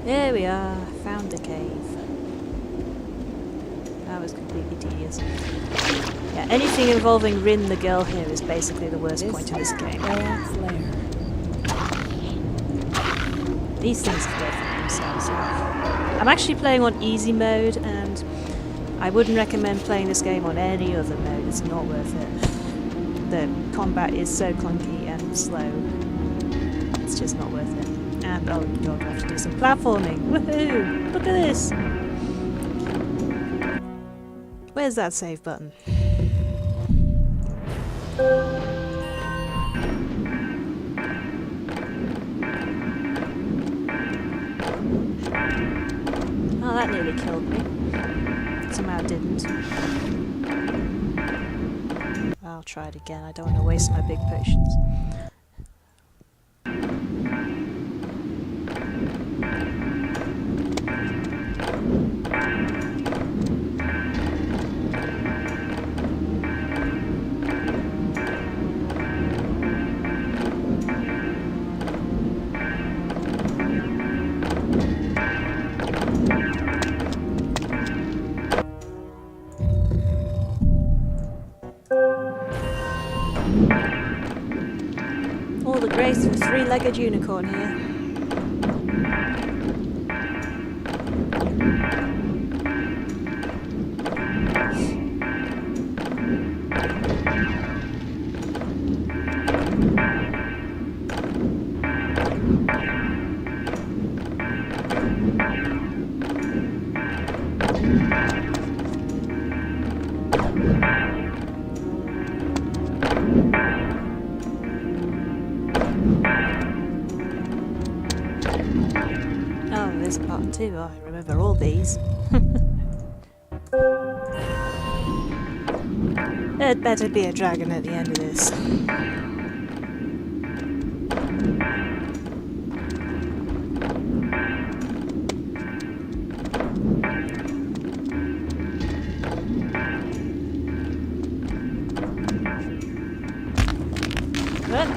Here we are, found a cave. That was completely tedious. Yeah, anything involving Rin the girl here is basically the worst point in this game. These things can go for themselves. I'm actually playing on easy mode, and I wouldn't recommend playing this game on any other mode. It's not worth it. The combat is so clunky and slow. It's just not worth it. And oh god, I have to do some platforming. Woohoo! Look at this! Where's that save button? Oh, that nearly killed me. Somehow it didn't. I'll try it again. I don't want to waste my big potions. All the grace of a three-legged unicorn here. Oh, there's part 2. I remember all these. There'd better be a dragon at the end of this. But,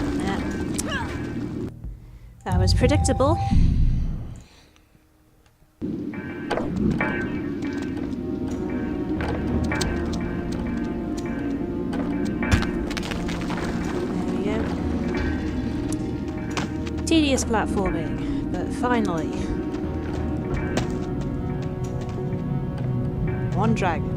that was predictable. Tedious platforming, but finally. One dragon.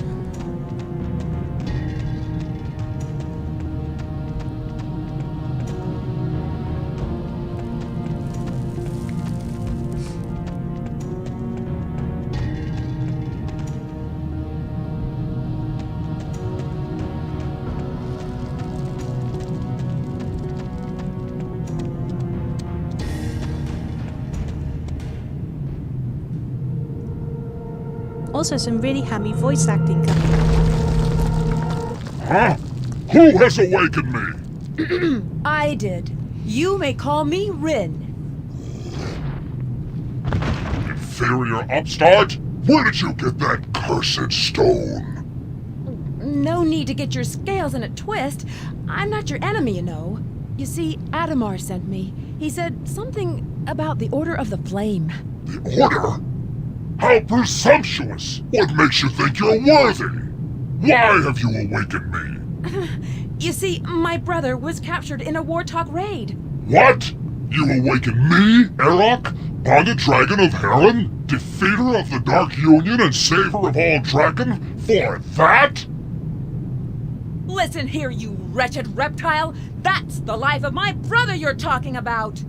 Also some really hammy voice acting coming up. Huh? Who has awakened me? I did. You may call me Rin. Inferior upstart? Where did you get that cursed stone? No need to get your scales in a twist. I'm not your enemy, you know. You see, Adamar sent me. He said something about the Order of the Flame. The Order? How presumptuous! What makes you think you're worthy? Why have you awakened me? You see, my brother was captured in a Warthog raid. What? You awakened me, Erok, Bond Dragon of Heron, defeater of the Dark Union and saver of all Draken, for that? Listen here, you wretched reptile. That's the life of my brother you're talking about.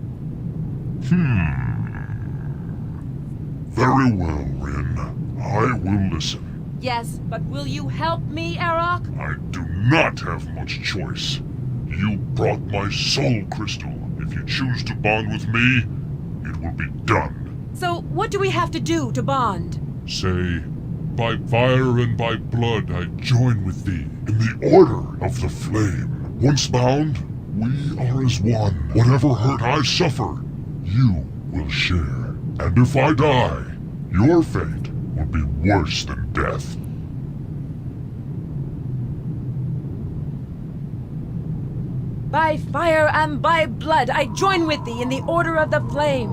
Very well, Rin. I will listen. Yes, but will you help me, Erok? I do not have much choice. You brought my soul crystal. If you choose to bond with me, it will be done. So what do we have to do to bond? Say, by fire and by blood I join with thee in the Order of the Flame. Once bound, we are as one. Whatever hurt I suffer, you will share. And if I die, your fate will be worse than death. By fire and by blood, I join with thee in the Order of the Flame.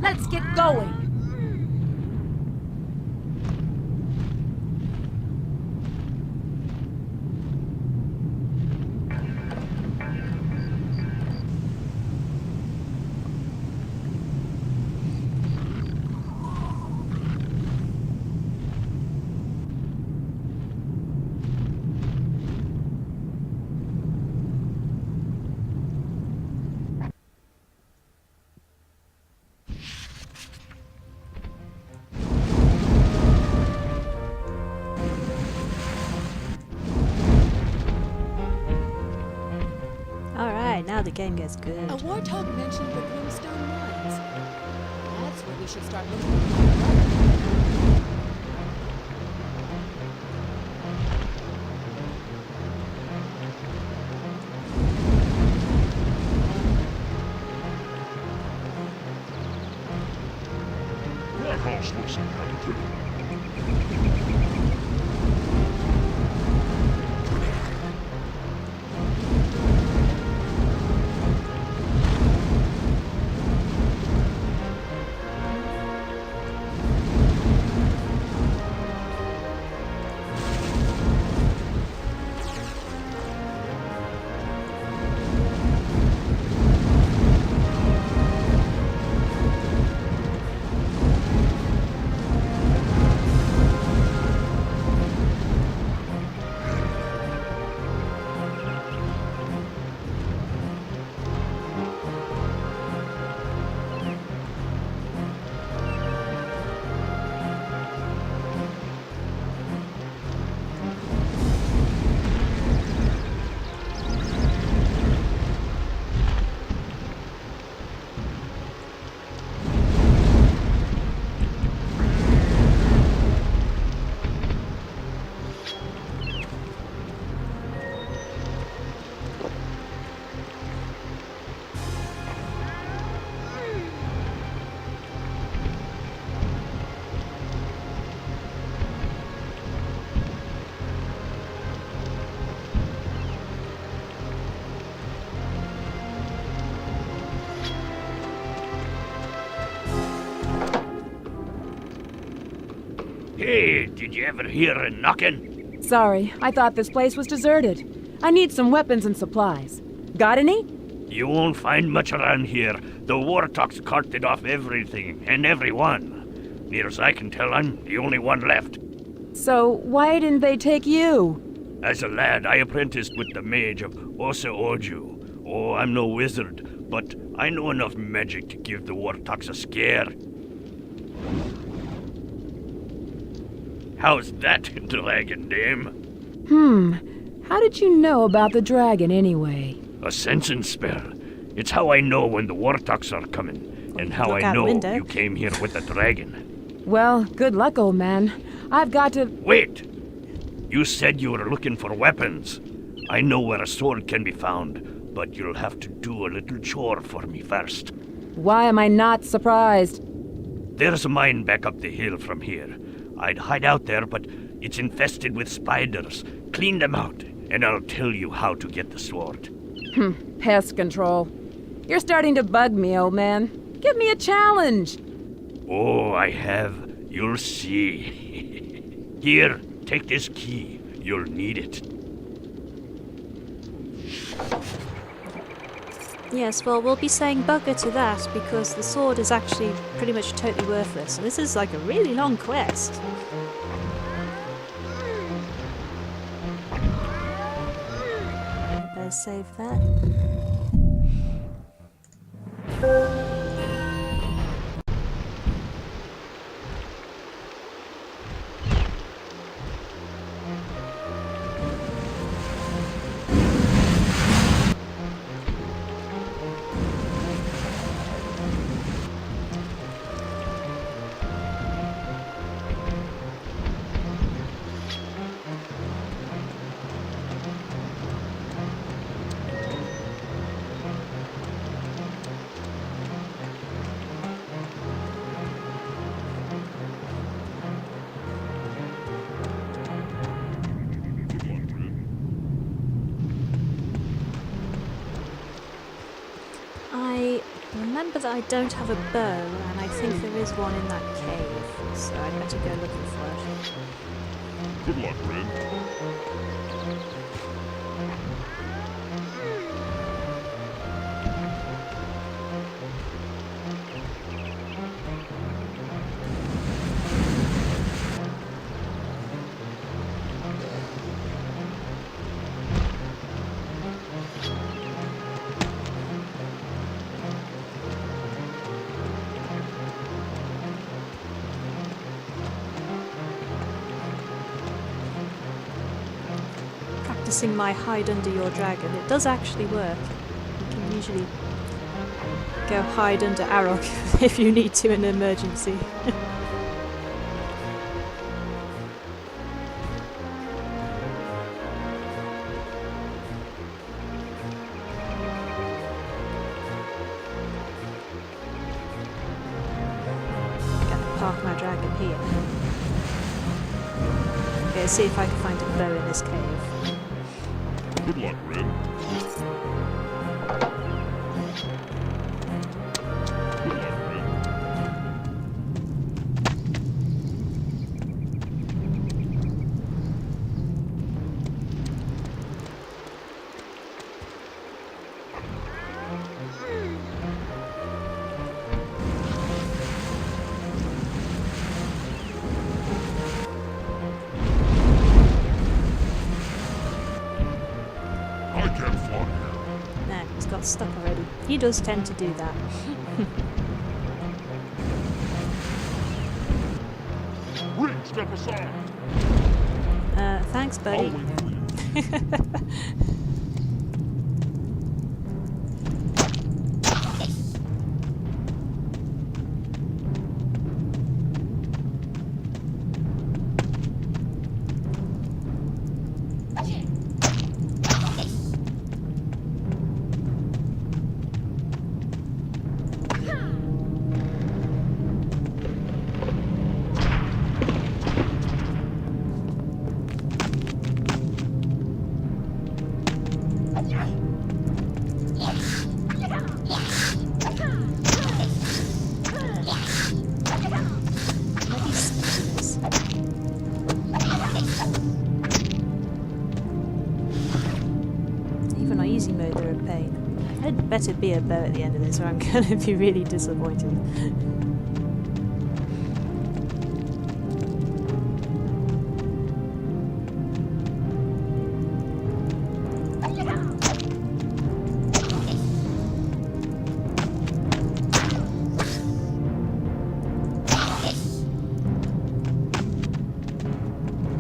Let's get going. Alright, now the game gets good. A warthog mentioned the Brimstone Mines. That's where we should start looking for. That house looks inhabited. Hey, did you ever hear a knocking? Sorry, I thought this place was deserted. I need some weapons and supplies. Got any? You won't find much around here. The warthogs carted off everything and everyone. Near as I can tell, I'm the only one left. So, why didn't they take you? As a lad, I apprenticed with the mage of Osa Oju. Oh, I'm no wizard, but I know enough magic to give the warthogs a scare. How's that, dragon dame? How did you know about the dragon anyway? A sensing spell. It's how I know when the warthogs are coming, and how Look I out the know window. you came here with a dragon. Well, good luck, old man. I've got to... Wait! You said you were looking for weapons. I know where a sword can be found, but you'll have to do a little chore for me first. Why am I not surprised? There's a mine back up the hill from here. I'd hide out there, but it's infested with spiders. Clean them out, and I'll tell you how to get the sword. Pest control. You're starting to bug me, old man. Give me a challenge. Oh, I have. You'll see. Here, take this key. You'll need it. Yes, well, we'll be saying bugger to that because the sword is actually pretty much totally worthless. And this is like a really long quest. Better save that. I remember that I don't have a bow, and I think there is one in that cave, so I'd better go looking for it. Good luck, Red. Practicing my hide under your dragon. It does actually work. You can usually go hide under Arok if you need to in an emergency. Gonna park my dragon here. Okay, see if I can find a bow in this cave. Good luck, Red. Good luck, Red. I can't fly here. Nah, he's got stuck already. He does tend to do that. Ring, step aside. Thanks, buddy. I'll wait for you. Bloody spiders. Even on easy mode, they're a pain. I'd better be a bow at the end of this, or I'm gonna be really disappointed.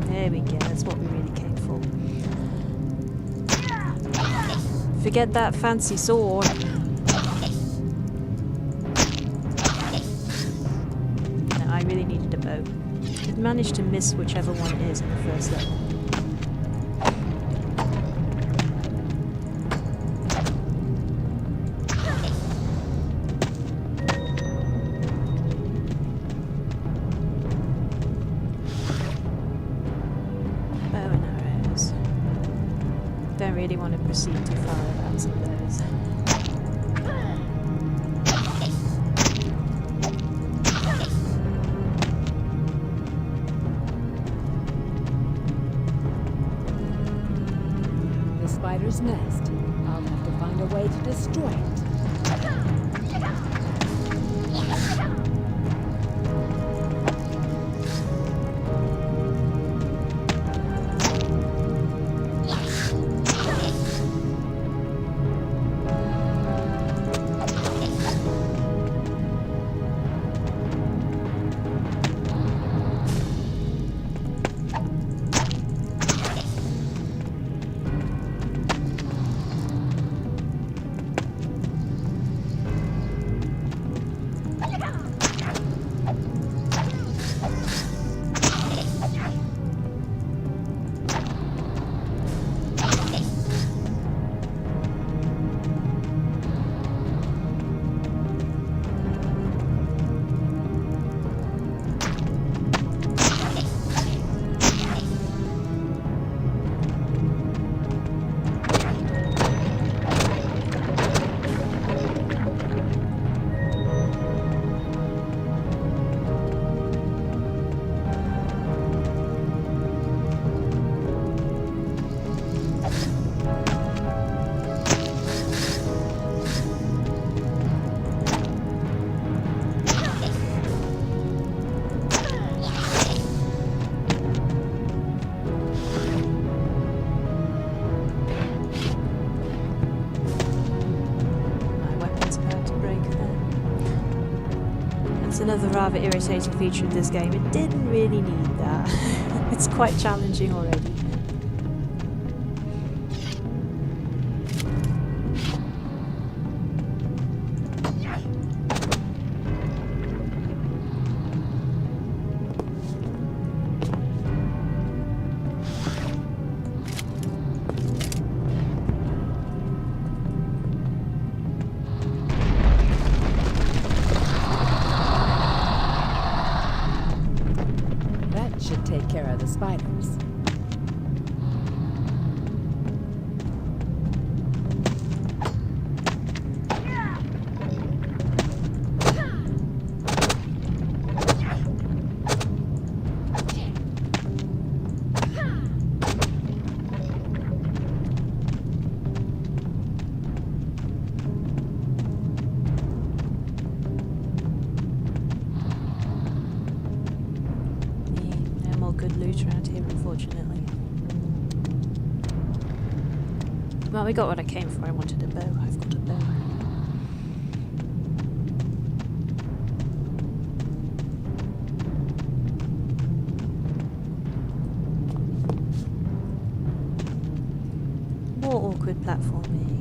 There we go, that's what we really came for. Forget that fancy sword. No, I really needed a bow. I'd managed to miss whichever one it is in the first level. Bow and arrows. Don't really want to proceed too far without some of those. The spider's nest. I'll have to find a way to destroy it. It's another rather irritating feature of this game. It didn't really need that. It's quite challenging already. Should take care of the spiders. Good loot around here, unfortunately. Well, we got what I came for. I wanted a bow. I've got a bow. More awkward platforming.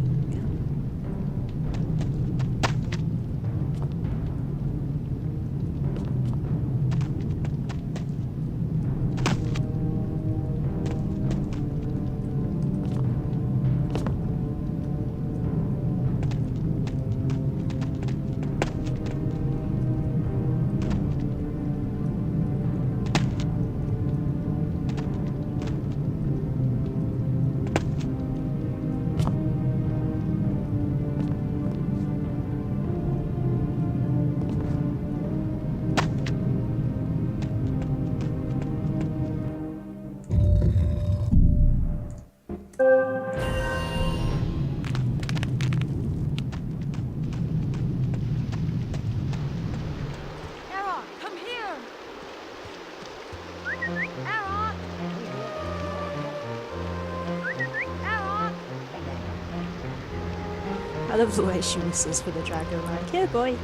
I love the way she whistles for the dragon, like, here boy.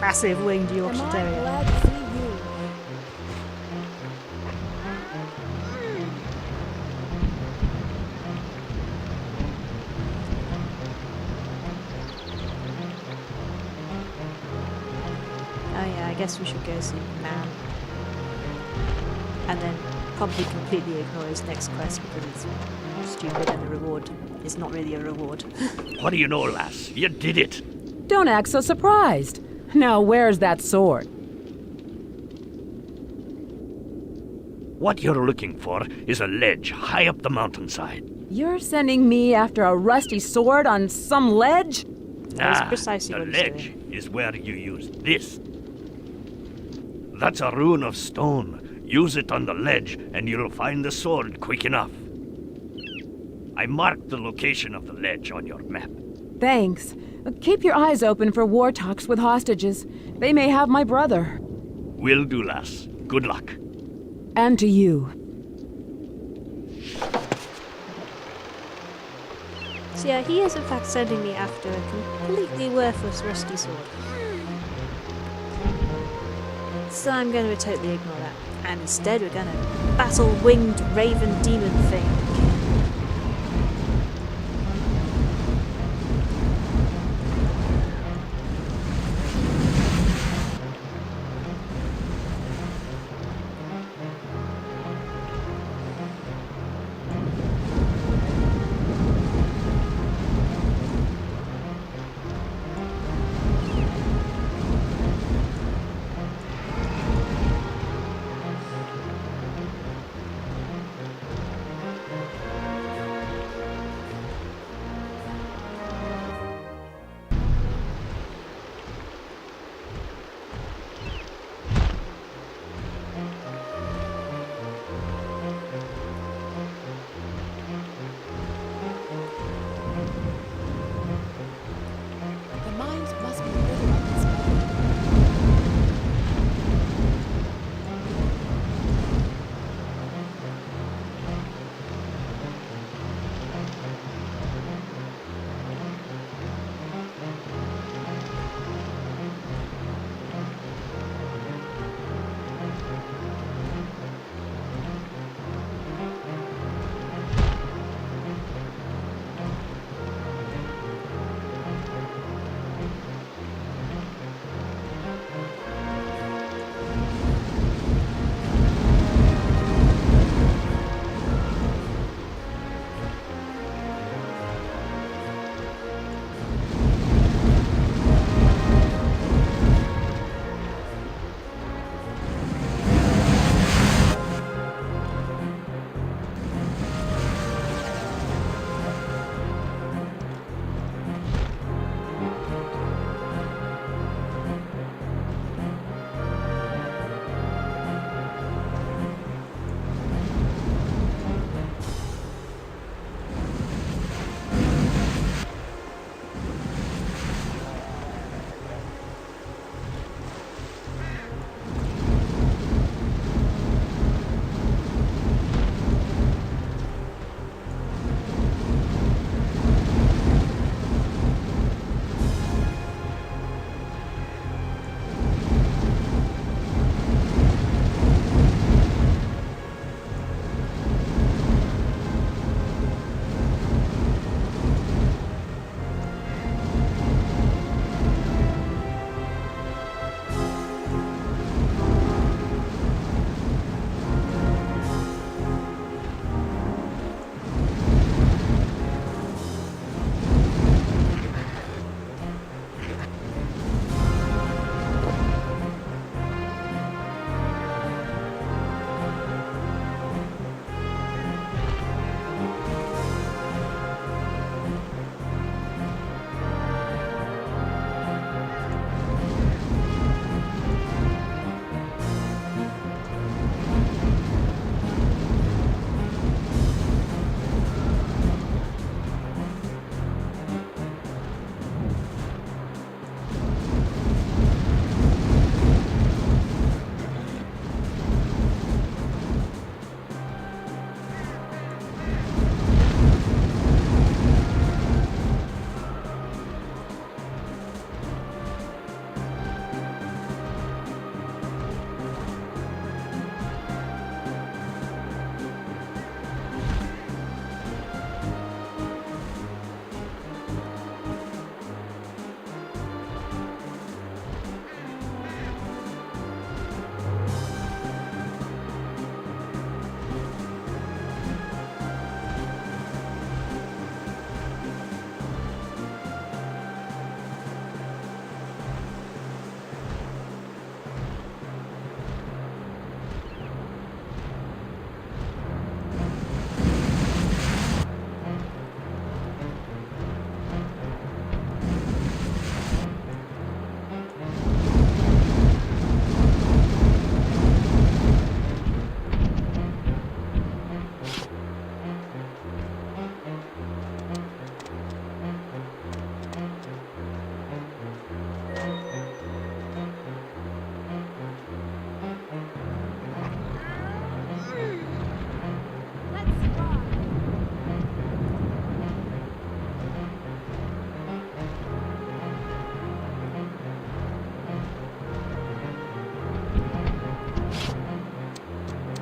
Massive winged Yorkshire Am I Terrier. glad to see you? Oh yeah, I guess we should go see Man. And then probably completely ignore his next quest because it's stupid and the reward is not really a reward. What do you know, lass? You did it. Don't act so surprised. Now, where's that sword? What you're looking for is a ledge high up the mountainside. You're sending me after a rusty sword on some ledge? That's precisely the what he's ledge is where you use this. That's a rune of stone. Use it on the ledge and you'll find the sword quick enough. I marked the location of the ledge on your map. Thanks. Keep your eyes open for war talks with hostages. They may have my brother. Will do, lass. Good luck. And to you. So yeah, he is in fact sending me after a completely worthless rusty sword. So I'm going to totally ignore that. And instead we're going to battle winged raven demon thing.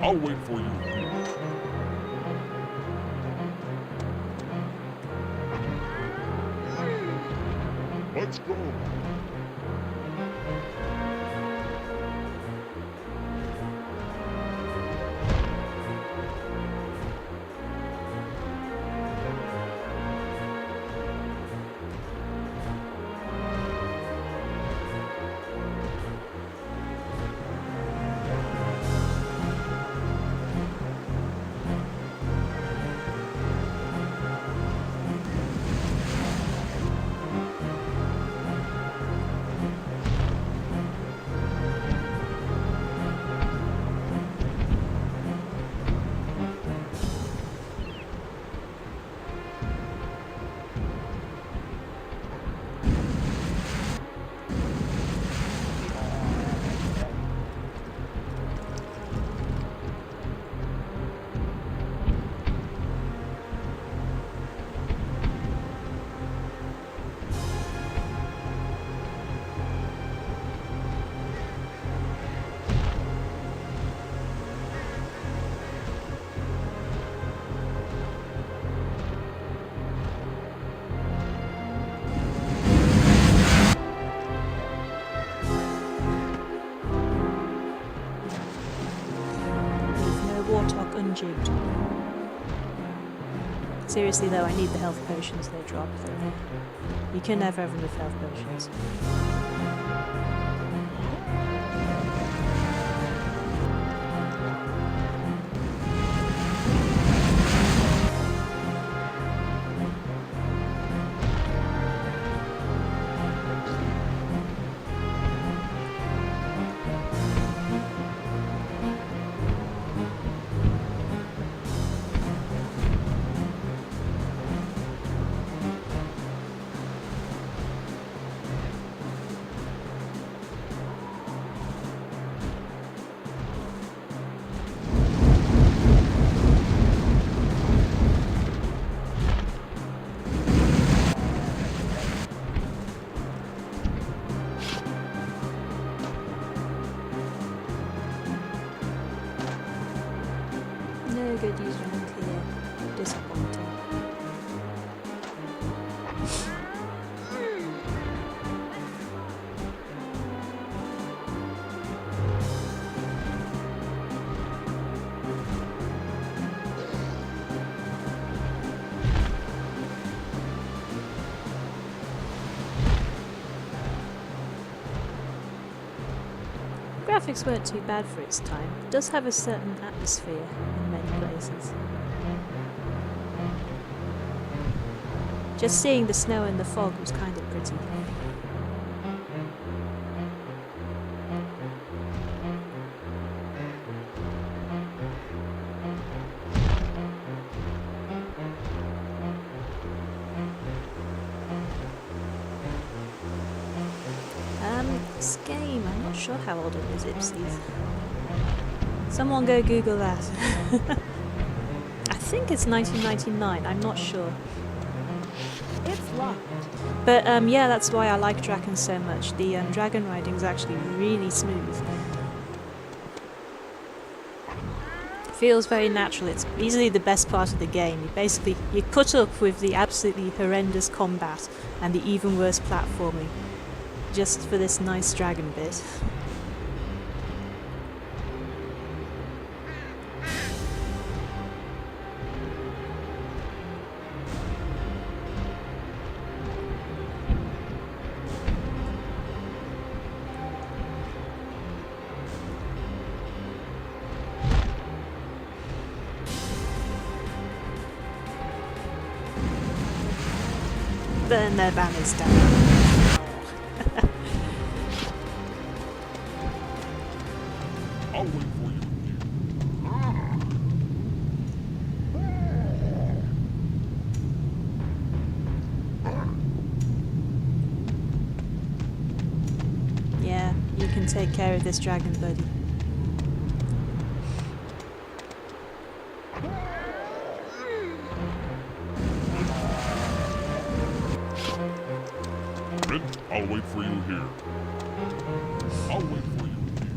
I'll wait for you here. Let's go. Unjigged. Seriously though, I need the health potions they drop. You can never have enough health potions. No good username here. Disappointing. Graphics weren't too bad for its time. It does have a certain atmosphere in many places. Just seeing the snow and the fog was kind of pretty. This game, I'm not sure how old it is, Ipsies. Someone go Google that. I think it's 1999, I'm not sure. It's locked. But yeah, that's why I like Drakan so much. The dragon riding is actually really smooth. Feels very natural. It's easily the best part of the game. You put up with the absolutely horrendous combat and the even worse platforming just for this nice dragon bit. Burn their banners down. I'll wait for you here. Yeah, you can take care of this dragon, buddy. I'll wait for you here. I'll wait for you here.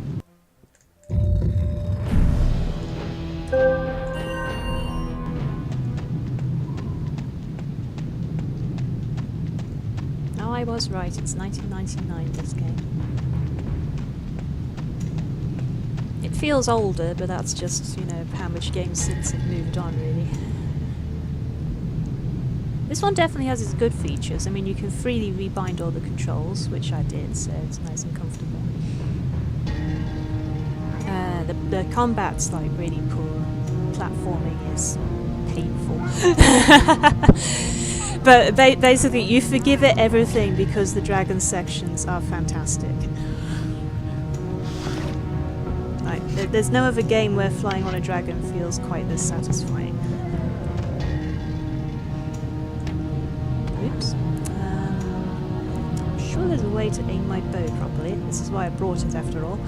was right, it's 1999, this game. It feels older, but that's just, you know, how much games since have moved on, really. This one definitely has its good features. I mean, you can freely rebind all the controls, which I did, so it's nice and comfortable. The combat's like really poor. Platforming is painful. But basically, you forgive it everything because the dragon sections are fantastic. Like, there's no other game where flying on a dragon feels quite this satisfying. Oops. I'm sure there's a way to aim my bow properly. This is why I brought it after all.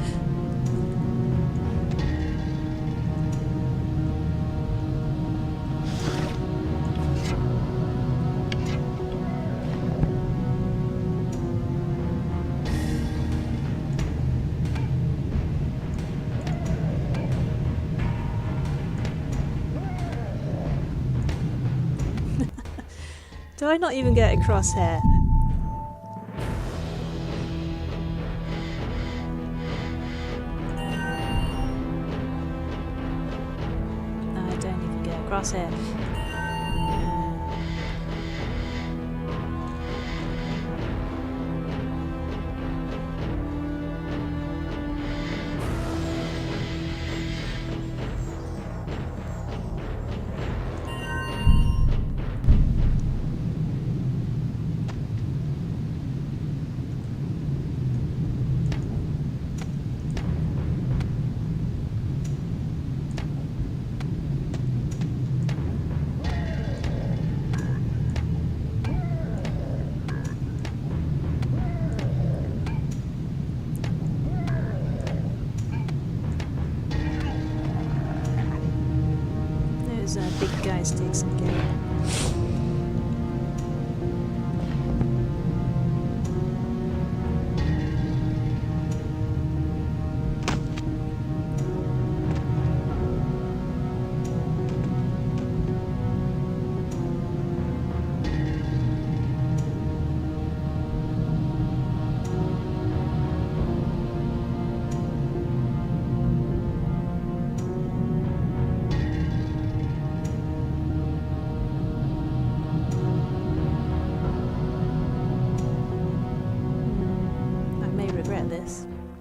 Do I not even get a crosshair? No, I don't even get a crosshair. Big guys take some game.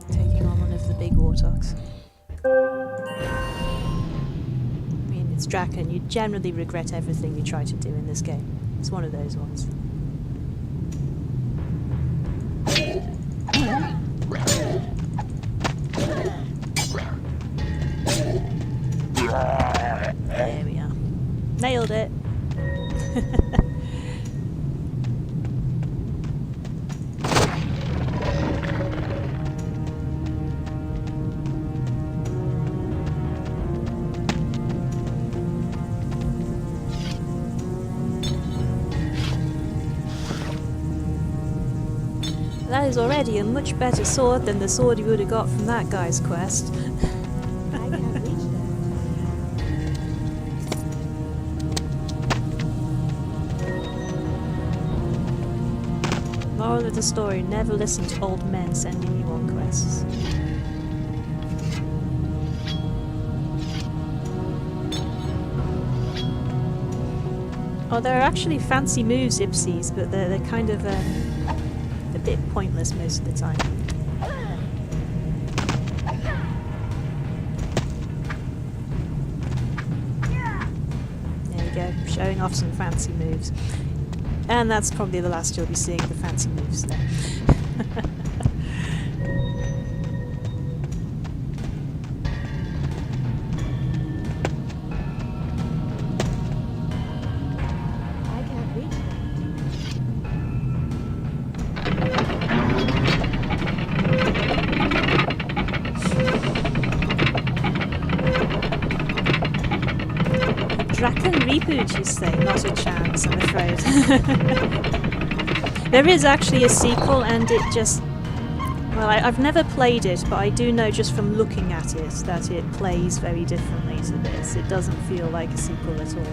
Taking on one of the big warthogs. I mean, it's Drakan. You generally regret everything you try to do in this game. It's one of those ones. There we are. Nailed it. That is already a much better sword than the sword you would have got from that guy's quest. I can't reach that. Moral of the story, never listen to old men sending you on quests. Oh, there are actually fancy moves, Ipsies, but they're kind of a bit pointless most of the time. There you go, showing off some fancy moves. And that's probably the last you'll be seeing the fancy moves there. I can't reach that. Drakan reboot, you say? Not a chance, I'm afraid. There is actually a sequel, and it just... Well, I've never played it, but I do know just from looking at it that it plays very differently to this. It doesn't feel like a sequel at all.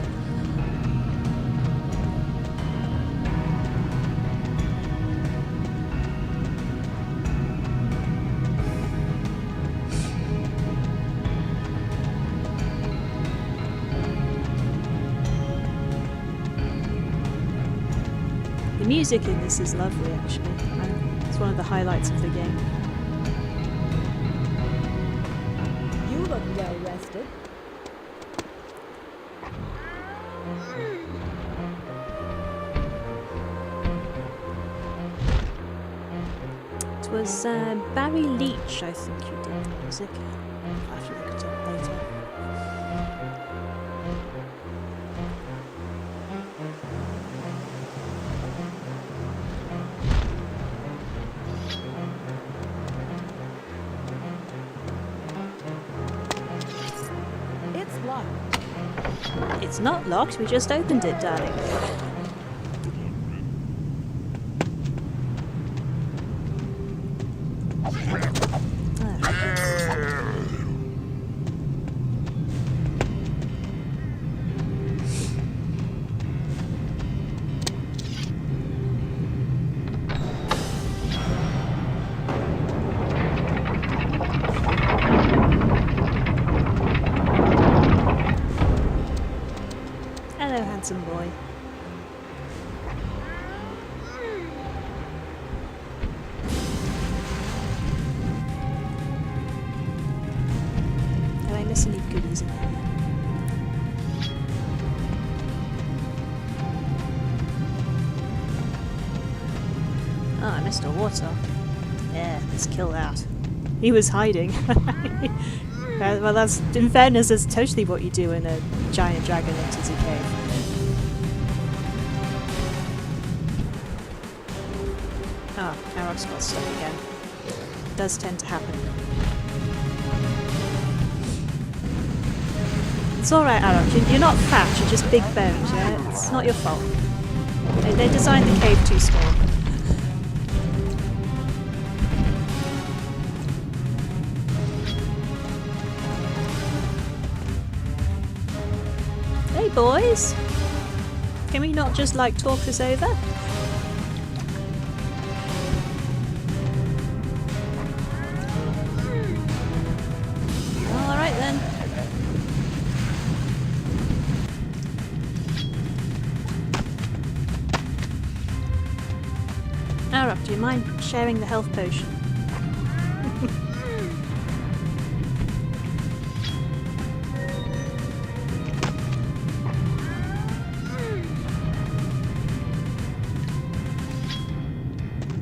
music in this is lovely, actually. It's one of the highlights of the game. You look well rested. It was Barry Leach, I think, who did the music. I'll have to look it up later. It's locked. It's not locked, we just opened it, darling. Hello, handsome boy. Did I miss any goodies in here? Oh, I missed a water. Yeah, let's kill that. He was hiding. Well, that's, in fairness, that's totally what you do when a giant dragon enters a cave. Ah, Arok's got stuck again. Does tend to happen. It's alright, Arok. You're not fat, you're just big boned, yeah? It's not your fault. They designed the cave too small. Hey, boys! Can we not just, like, talk this over? Alright then. Arok, do you mind sharing the health potion?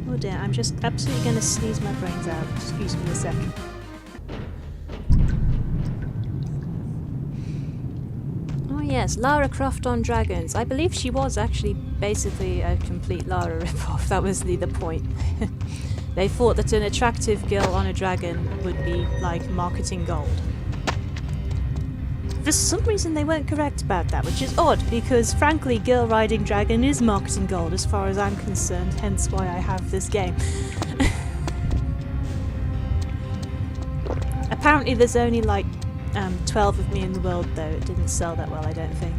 Oh dear, I'm just absolutely going to sneeze my brains out. Excuse me a second. Oh yes, Lara Croft on dragons. I believe she was actually basically a complete Lara ripoff. That was the point. They thought that an attractive girl on a dragon would be like marketing gold. For some reason they weren't correct about that, which is odd, because frankly girl riding dragon is marketing gold as far as I'm concerned, hence why I have this game. Apparently there's only like 12 of me in the world though, it didn't sell that well I don't think.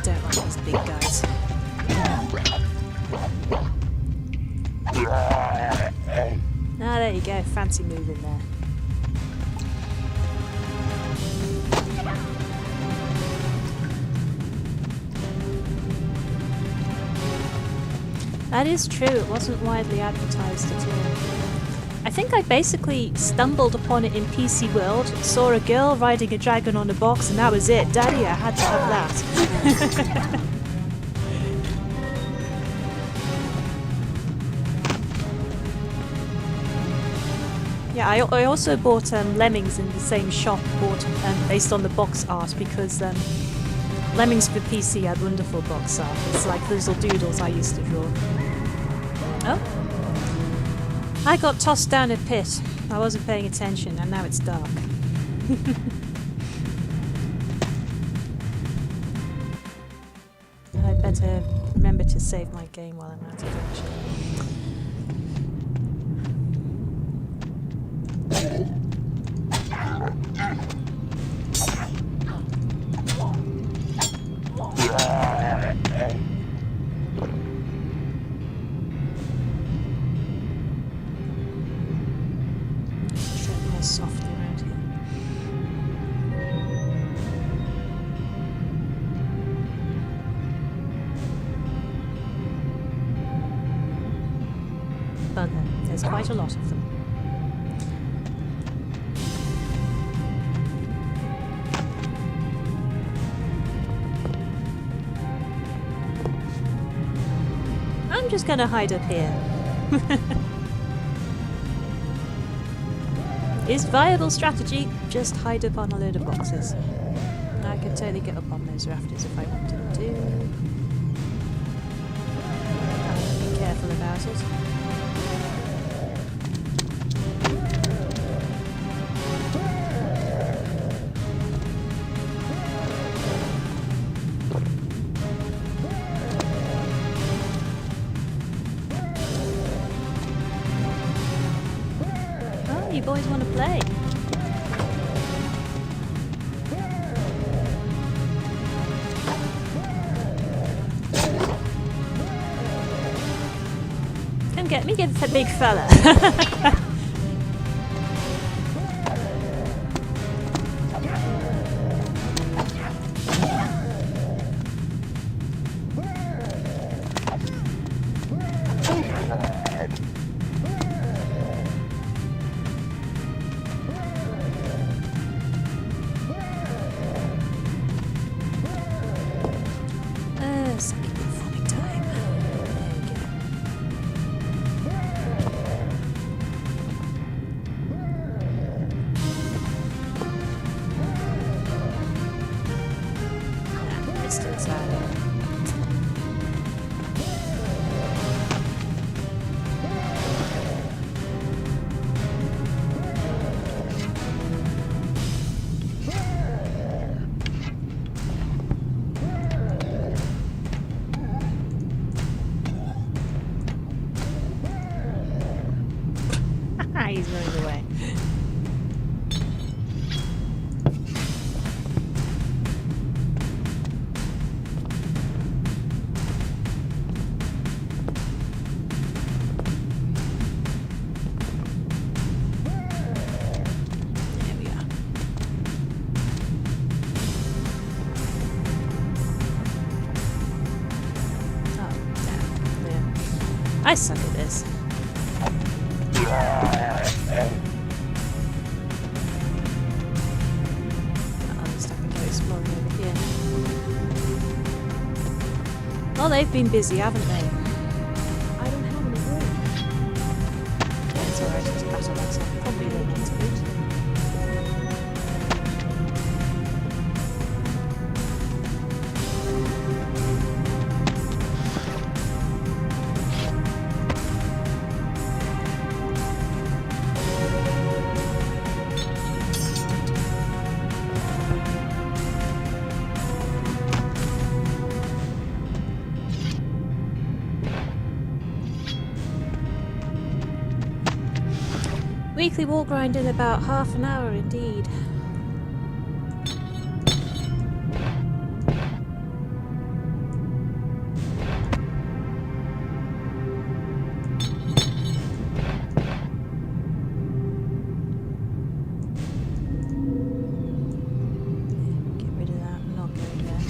Don't like these big guys. Ah, there you go. Fancy move in there. That is true. It wasn't widely advertised at all. I think I basically stumbled upon it in PC World, saw a girl riding a dragon on a box, and that was it. Daddy, I had to have that. Yeah, I also bought Lemmings in the same shop, based on the box art, because Lemmings for PC had wonderful box art. It's like little doodles I used to draw. Oh? I got tossed down a pit. I wasn't paying attention, and now it's dark. I'd better remember to save my game while I'm out of action. softly around here. Bugger. There's quite a lot of them. I'm just gonna hide up here. Is viable strategy, just hide up on a load of boxes. I could totally get up on those rafters if I wanted to. Be careful about it. You boys want to play? Come get me, get that big fella. Second performing time. There we go. Missed it, sadly. He's running away. There we are. Oh, damn. Yeah. I suck at this. Exploring over here. Well, they've been busy, haven't they? I don't have any room. Yeah, it's alright, just battle myself. Probably don't need to loot. Weekly wall grind in about half an hour, indeed. Get rid of that, I'm not going there.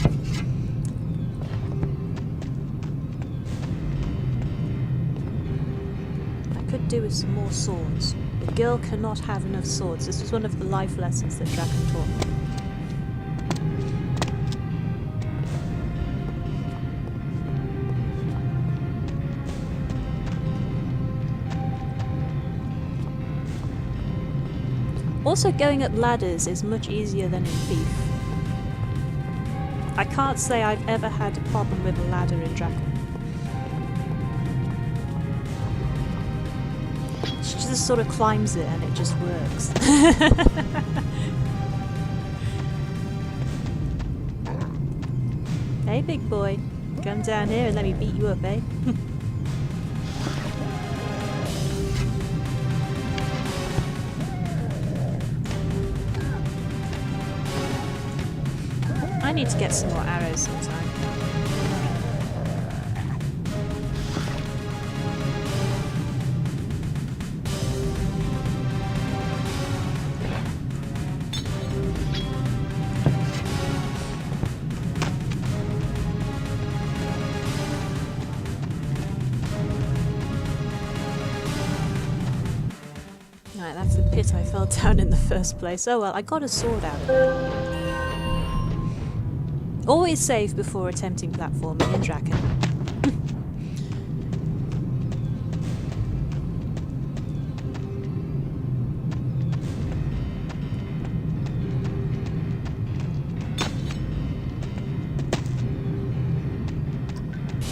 I could do with some more swords. A girl cannot have enough swords. This was one of the life lessons that Drakan taught me. Also, going up ladders is much easier than in Thief. I can't say I've ever had a problem with a ladder in Drakan. She just sort of climbs it and it just works. Hey, big boy. Come down here and let me beat you up, eh? I need to get some more arrows sometime. Right, that's the pit I fell down in the first place. Oh well, I got a sword out of it. Always save before attempting platforming in Drakan.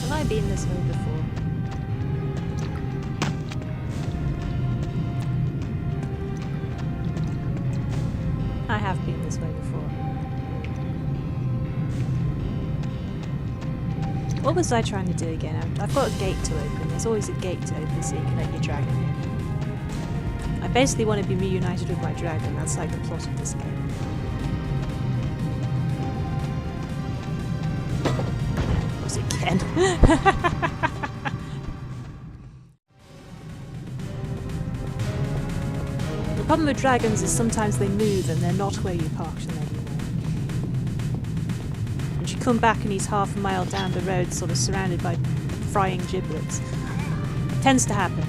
Have I been this way before? I have been this way before. What was I trying to do again? I've got a gate to open. There's always a gate to open so you can let your dragon in. I basically want to be reunited with my dragon. That's like the plot of this game. Was it Ken? The problem with dragons is sometimes they move and they're not where you parked them anymore. And you come back and he's half a mile down the road, sort of surrounded by frying giblets. Tends to happen.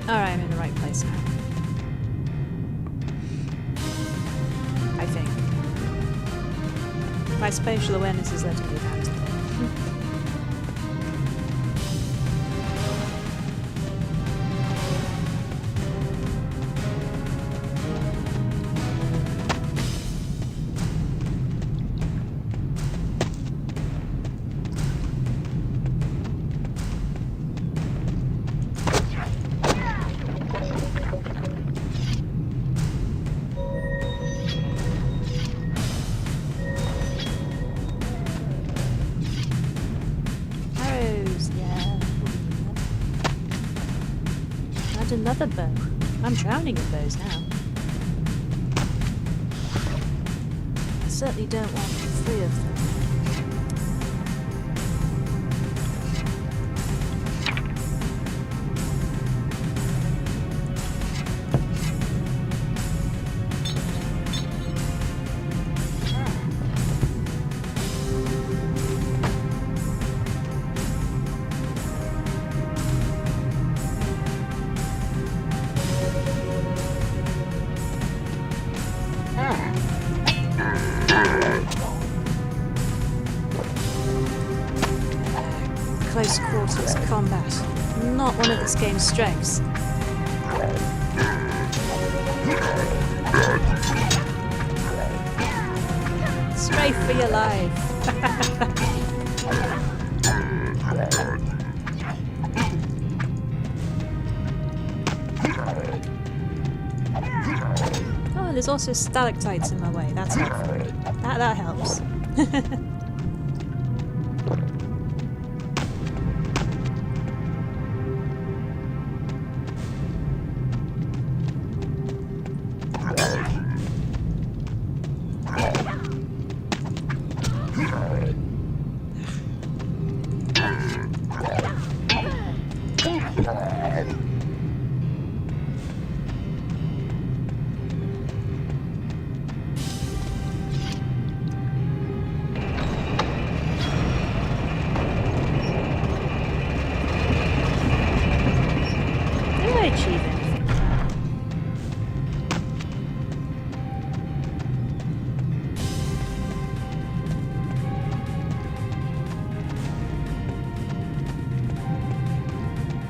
Alright, I'm in the right place now. I think. My spatial awareness is letting me down today. Another bow. I'm drowning in bows now. I certainly don't want 3 of them. Close quarters combat. Not one of this game's strengths. Strafe for your life. Oh, and there's also stalactites in my way. That's helpful. That helps.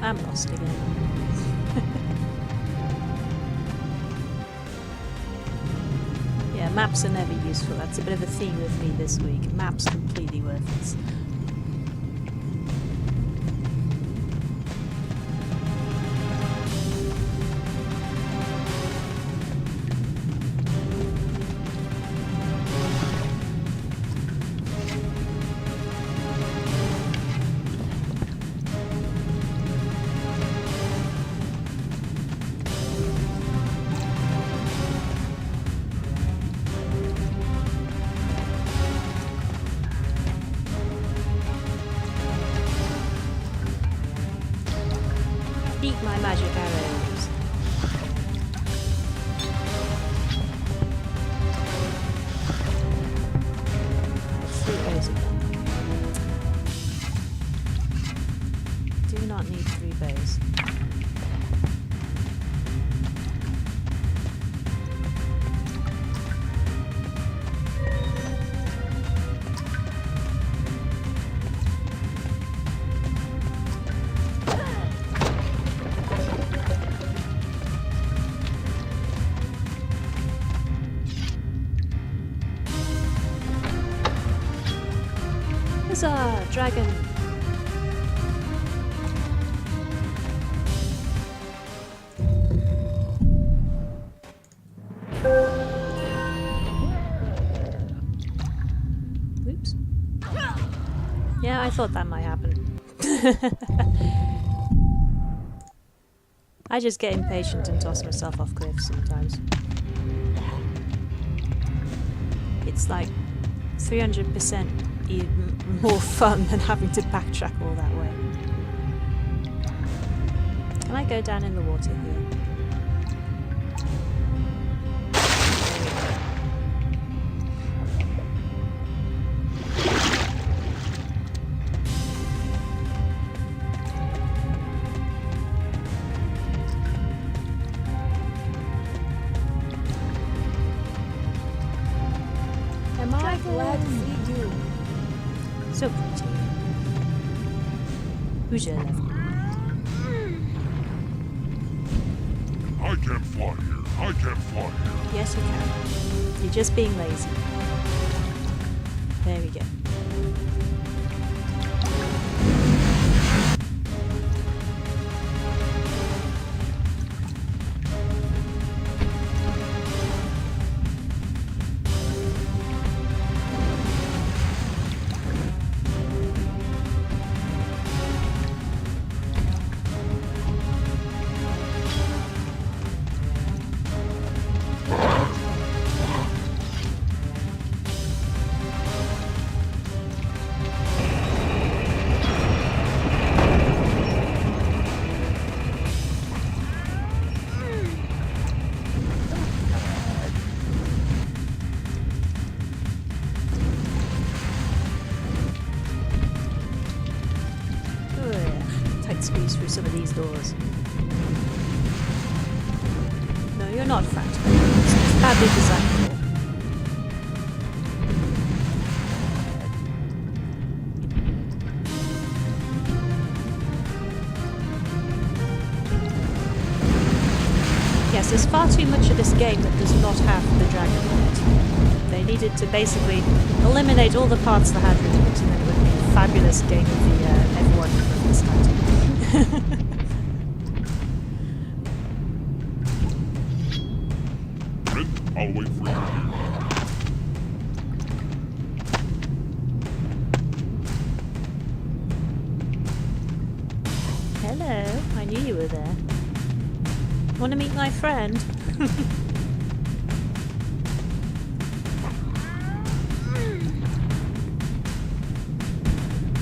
I'm lost again. Yeah, maps are never useful. That's a bit of a theme with me this week. Maps completely worthless. Huzzah! Dragon! Oops. Yeah, I thought that might happen. I just get impatient and toss myself off cliffs sometimes. It's like 300% even more fun than having to backtrack all that way. Can I go down in the water here? Am I glad to see you? So pretty. Who's your left? I can't fly here. I can't fly here. Yes, you can. You're just being lazy. There we go. Squeeze through some of these doors. No, you're not fractal. It's badly designed. Yes, there's far too much of this game that does not have the dragon in it. They needed to basically eliminate all the parts that had it, and then it would be a fabulous game of the everyone from this title. I'll wait for you. Hello, I knew you were there. Want to meet my friend?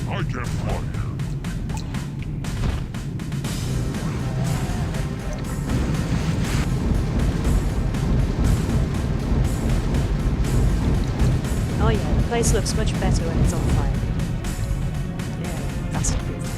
I can't fly here. Oh yeah, the place looks much better when it's on fire. Yeah, that's improved.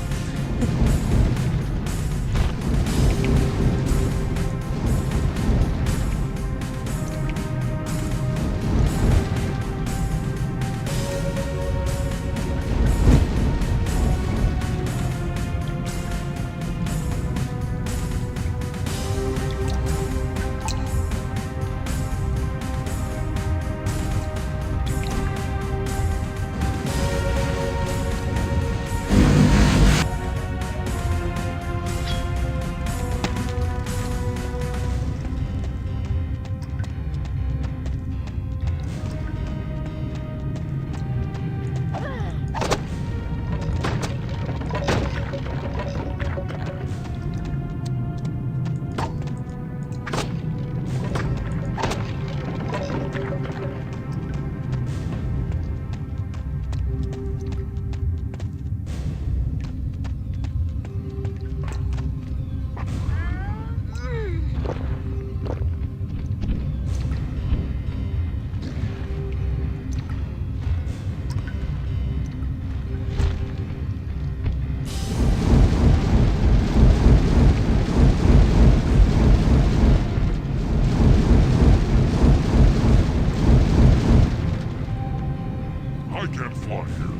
I can't fly here.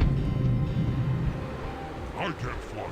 I can't fly here.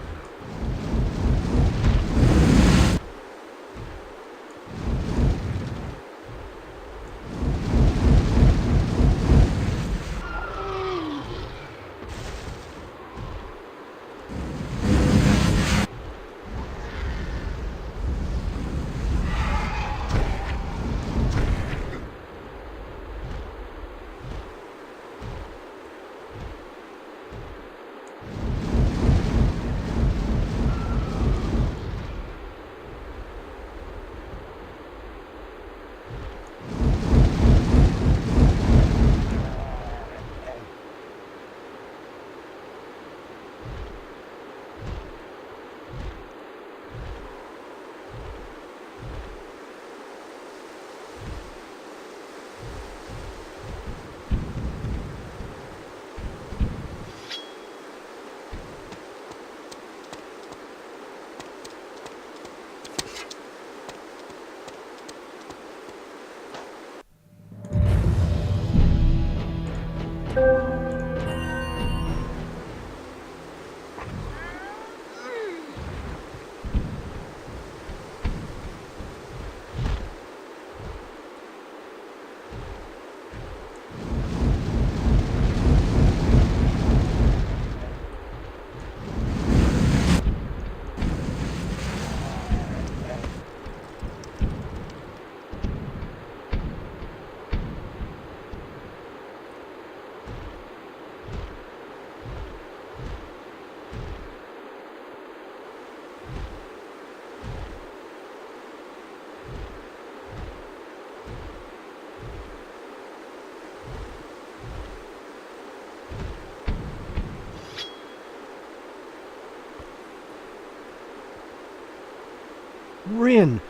Rin,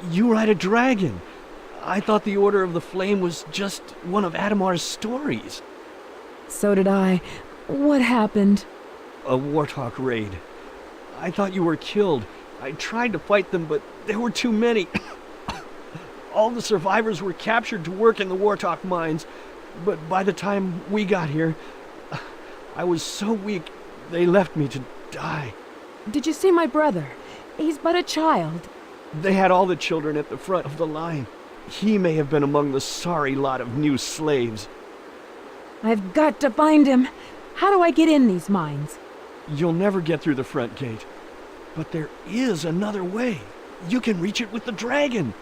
you ride a dragon. I thought the Order of the Flame was just one of Adamar's stories. So did I. What happened? A Warthog raid. I thought you were killed. I tried to fight them, but there were too many. All the survivors were captured to work in the Warthog mines, but by the time we got here, I was so weak they left me to die. Did you see my brother? He's but a child. They had all the children at the front of the line. He may have been among the sorry lot of new slaves. I've got to find him. How do I get in these mines? You'll never get through the front gate. But there is another way. You can reach it with the dragon.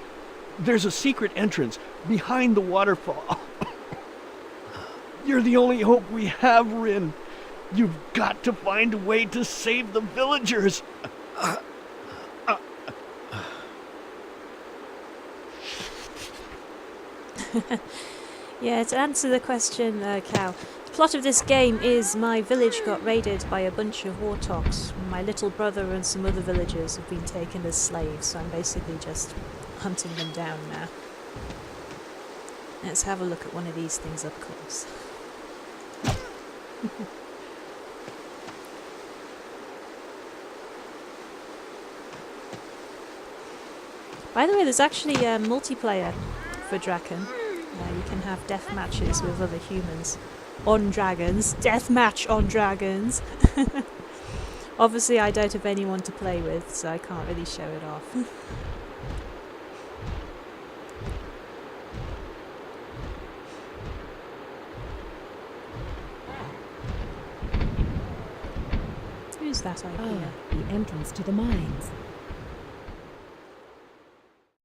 There's a secret entrance behind the waterfall. You're the only hope we have, Rin. You've got to find a way to save the villagers. Yeah, to answer the question, Cal, the plot of this game is my village got raided by a bunch of warthogs. My little brother and some other villagers have been taken as slaves, so I'm basically just hunting them down now. Let's have a look at one of these things up close. By the way, there's actually a multiplayer for Drakan. You can have death matches with other humans on dragons. Death match on dragons. Obviously, I don't have anyone to play with, so I can't really show it off. Who's that over here? The entrance to the mines.